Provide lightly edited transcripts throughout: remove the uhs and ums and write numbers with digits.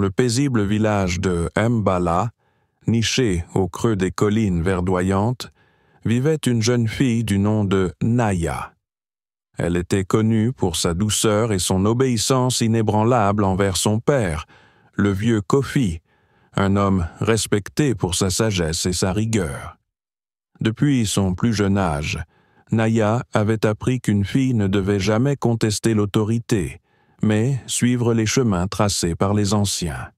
le paisible village de Mbala, niché au creux des collines verdoyantes, vivait une jeune fille du nom de Naya. Elle était connue pour sa douceur et son obéissance inébranlable envers son père, le vieux Kofi, un homme respecté pour sa sagesse et sa rigueur. Depuis son plus jeune âge, Naya avait appris qu'une fille ne devait jamais contester l'autorité, mais suivre les chemins tracés par les anciens.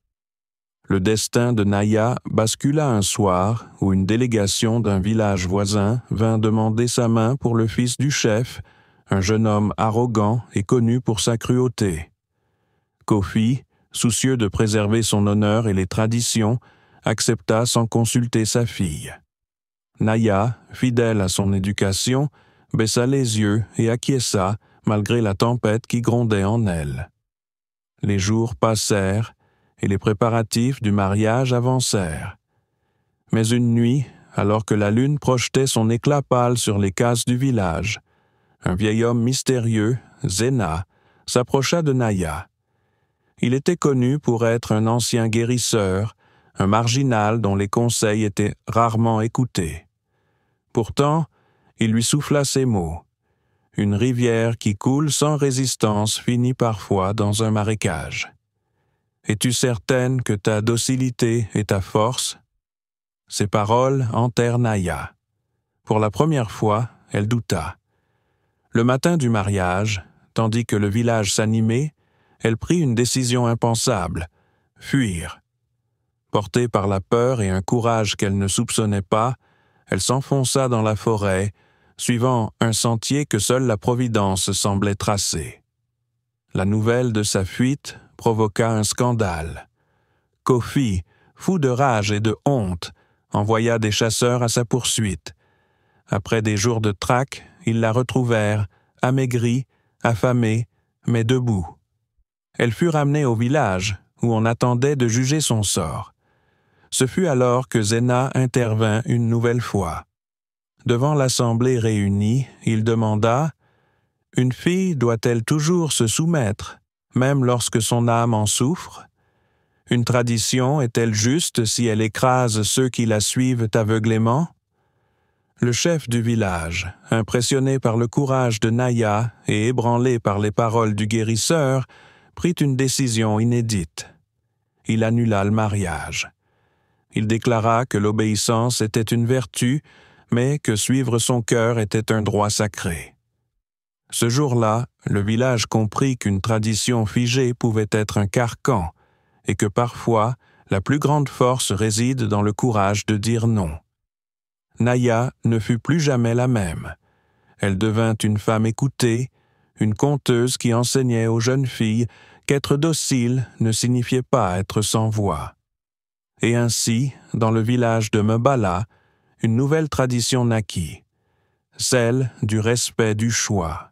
Le destin de Naya bascula un soir où une délégation d'un village voisin vint demander sa main pour le fils du chef, un jeune homme arrogant et connu pour sa cruauté. Kofi, soucieux de préserver son honneur et les traditions, accepta sans consulter sa fille. Naya, fidèle à son éducation, baissa les yeux et acquiesça malgré la tempête qui grondait en elle. Les jours passèrent et les préparatifs du mariage avancèrent. Mais une nuit, alors que la lune projetait son éclat pâle sur les cases du village, un vieil homme mystérieux, Zena, s'approcha de Naya. Il était connu pour être un ancien guérisseur, un marginal dont les conseils étaient rarement écoutés. Pourtant, il lui souffla ces mots. Une rivière qui coule sans résistance finit parfois dans un marécage. Es-tu certaine que ta docilité est ta force? Ces paroles hantèrent Naya. Pour la première fois, elle douta. Le matin du mariage, tandis que le village s'animait, elle prit une décision impensable, fuir. Portée par la peur et un courage qu'elle ne soupçonnait pas, elle s'enfonça dans la forêt, suivant un sentier que seule la Providence semblait tracer. La nouvelle de sa fuite provoqua un scandale. Kofi, fou de rage et de honte, envoya des chasseurs à sa poursuite. Après des jours de traque, ils la retrouvèrent, amaigrie, affamée, mais debout. Elle fut ramenée au village, où on attendait de juger son sort. Ce fut alors que Zena intervint une nouvelle fois. Devant l'assemblée réunie, il demanda « Une fille doit-elle toujours se soumettre, même lorsque son âme en souffre? Une tradition est-elle juste si elle écrase ceux qui la suivent aveuglément? » Le chef du village, impressionné par le courage de Naya et ébranlé par les paroles du guérisseur, prit une décision inédite. Il annula le mariage. Il déclara que l'obéissance était une vertu, mais que suivre son cœur était un droit sacré. Ce jour-là, le village comprit qu'une tradition figée pouvait être un carcan, et que parfois, la plus grande force réside dans le courage de dire non. Naya ne fut plus jamais la même. Elle devint une femme écoutée, une conteuse qui enseignait aux jeunes filles qu'être docile ne signifiait pas être sans voix. Et ainsi, dans le village de Mbala, une nouvelle tradition naquit, celle du respect du choix.